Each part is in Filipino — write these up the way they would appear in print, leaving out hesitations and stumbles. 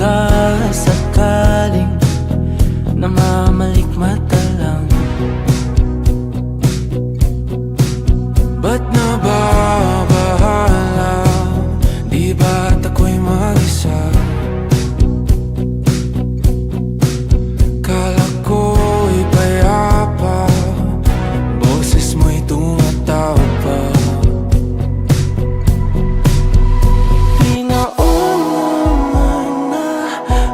pagkasakaling namamalikmata lang. Ba't nababahala? Di ba't ako'y mag-isa? Kala ko'y payapa, boses mo'y tumatawag pa. Pinauna na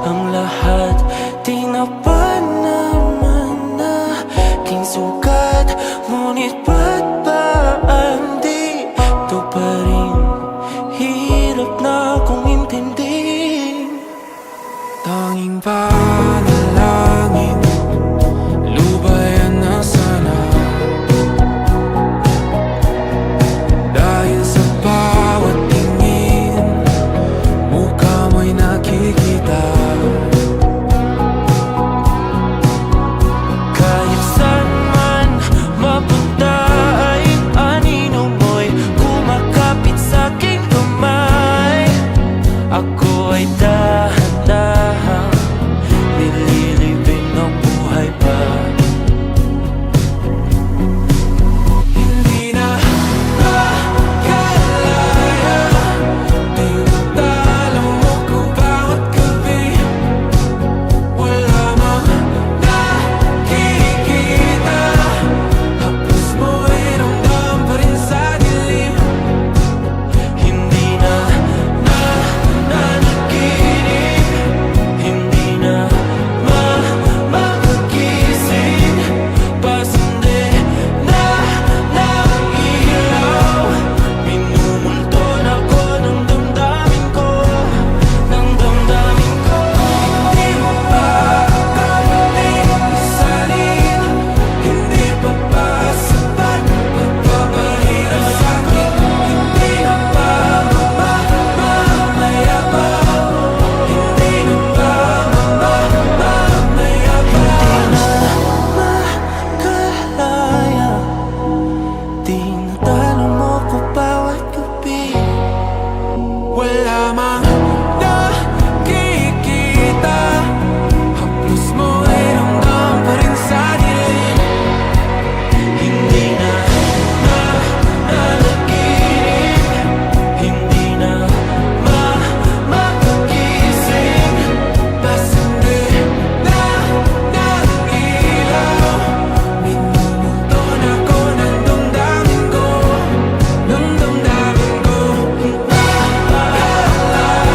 ang lahat, tinapan naman na aking sugat. Ngunit ba't ba andito pa rin? Hirap na akong intindihin. Tanging panalangin, lubayan na sana. Dahil sa bawat tingin, mukha mo'y nakikita. Kahit saan man mapunta ay anino mo'y kumakapit sa'king kamay. Ako ay dahan-dahan nililibing ng buhay pa. Hindi na makalaya, tinatalo mo ko bawat gabi. Wala mang nakikita, hapos mo ay ramdam pa rin sa dilim. Hindi na nanaginip, hindi na magising. Pasende na ng ilaw, minumulton ako ng damdamin ko, ng damdamin ko. Hindi mo pa kailangang isalin, hindi pa ba sapat pagpapahirap sa'kin? Hindi na ba mamamayabang? Hindi na ba mamamayabang? Makalaya, tinatalo mo ko bawat gabi. Wala mang nakikita, hapos mo ay ramdam pa rin sa dilim. Hindi na nanaginip, hindi na magising. Pasende na ng ilaw, minumulton ako ng damdamin ko, ng damdamin ko. Makalaya,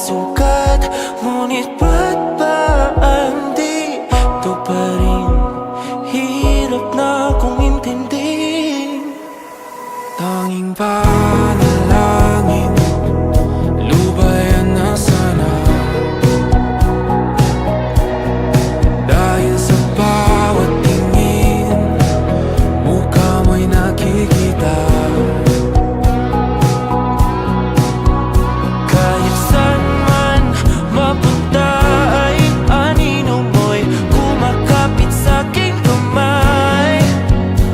sugat, ngunit ba't ba ang dito pa rin? Hirap na kong intindihin. Tanging panalangin, lubayan na sana. Dahil sa bawat tingin, mukha mo'y nakikita. Kahit saan man mapunta ay anino mo'y kumakapit sa'king kamay.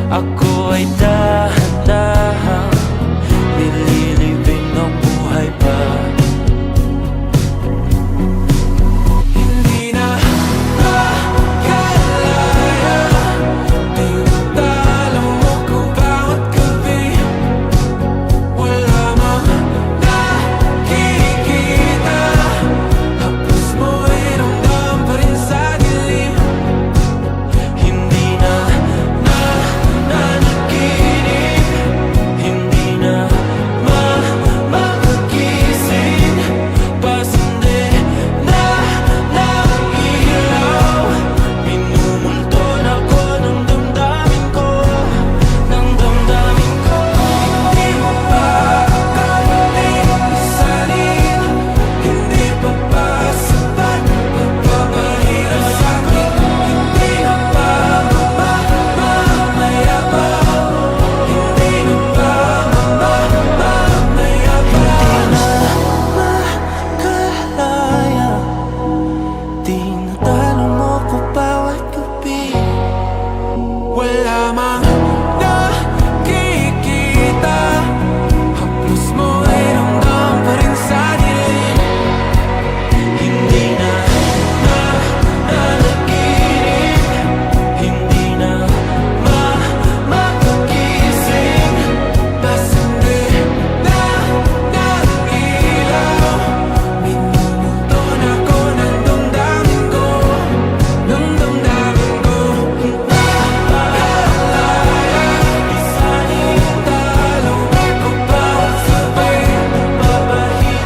Ako ay dahan-dahan nililibing ng buhay pa. Hindi na makalaya, tinatalo mo ko bawat gabi. Wala mang nakikita, haplos mo'y ramdam pa rin sa dilim. Hindi na nanaginip, hindi na makagising. Pasindi na ng ilaw, minumulton ako ng damdamin ko, ng damdamin ko. Hindi mo pa akalain isalin, hindi pa ba sapat pagpapahirap sa'kin? Hindi na ba mamamayabang? Hindi na ba mamamayabang? Makalaya, tinatalo mo ko bawat gabi. Wala mang nakikita, haplos mo'y ramdam pa rin sa dilim. Hindi na nanaginip, hindi na makagising. Pasindi na ng ilaw, minumulton ako ng damdamin ko, ng damdamin ko. Nakalaya, isalin talo ako bawat gabi.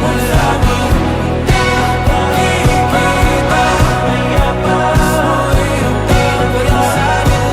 Wala mang nakikita, haplos mo'y ramdam pa rin sa dilim.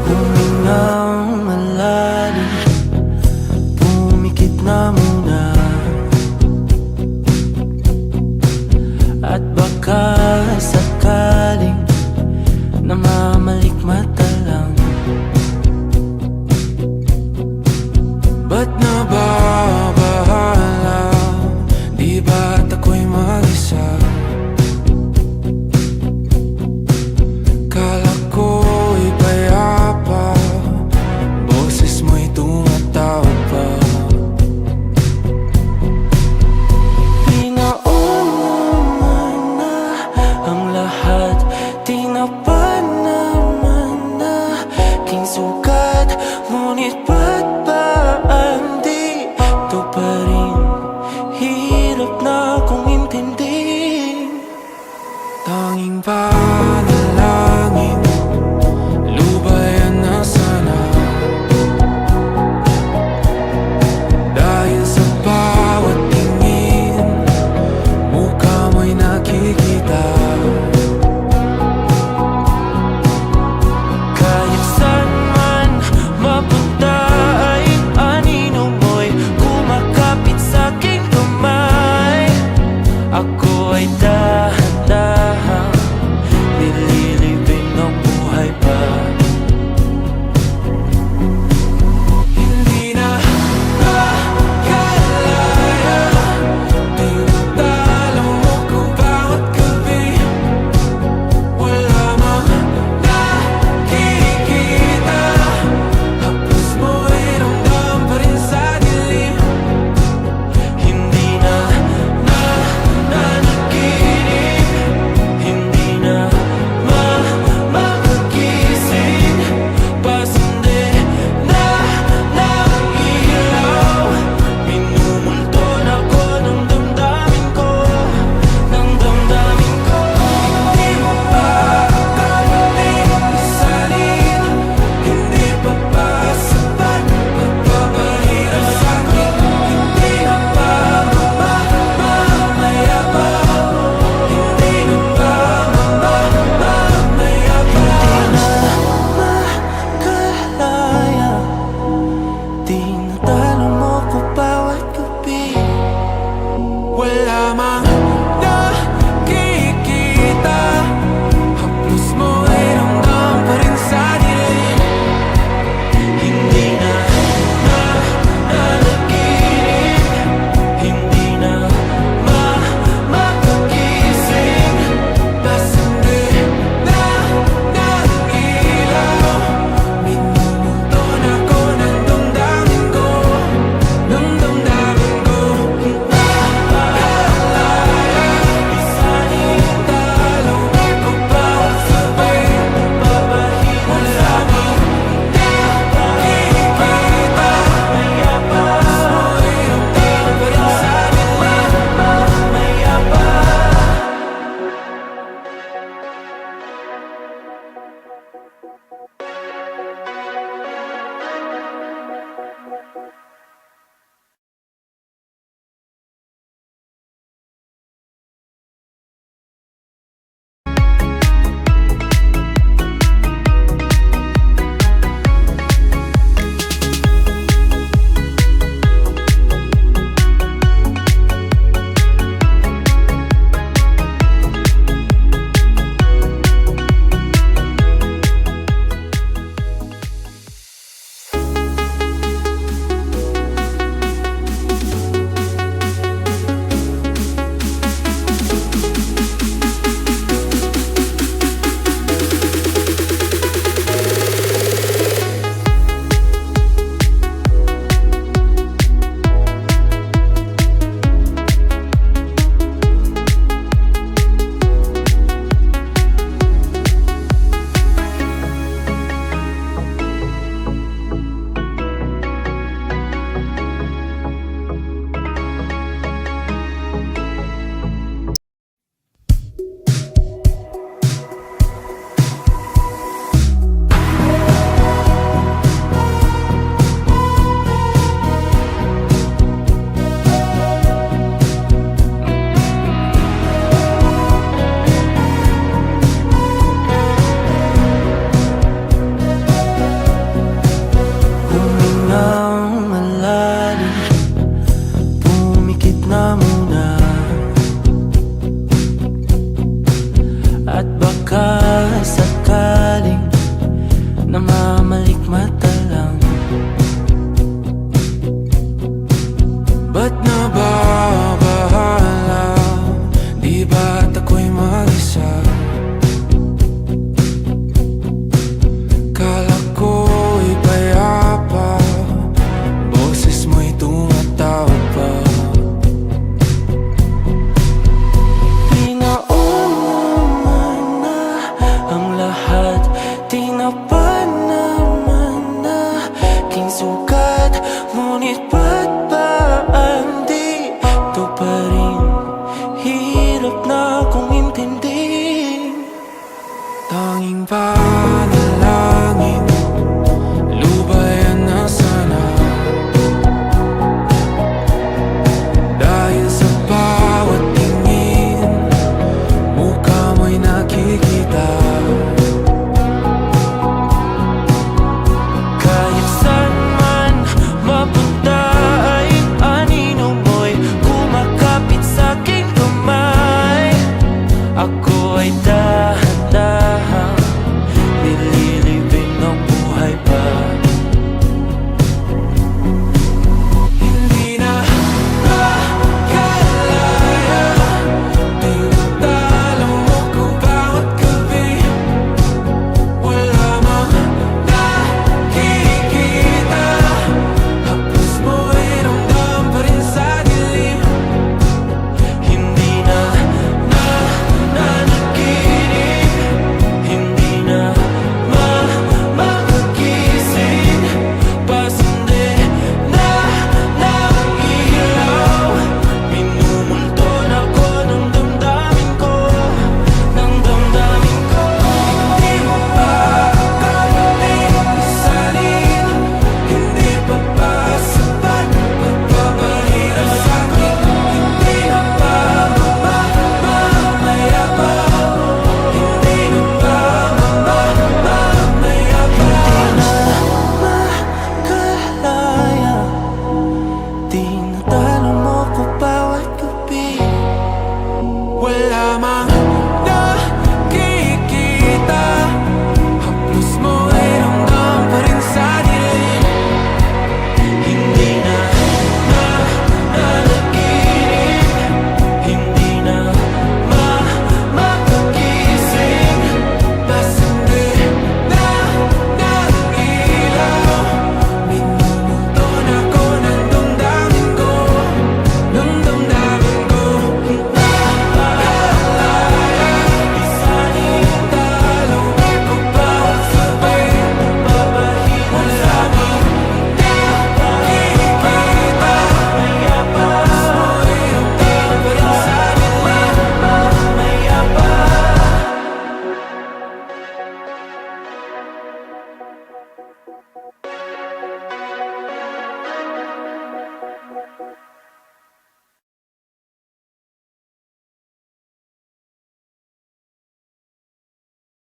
Humingang malalim, pumikit na muna, at baka sakaling namamalikmata lang. Ba't nababahala? Di ba't ako'y mag-isa? Kala ko'y payapa, boses mo'y tumatawag pa. Pinauna na ang lahat, tinapa naman aking panalangin.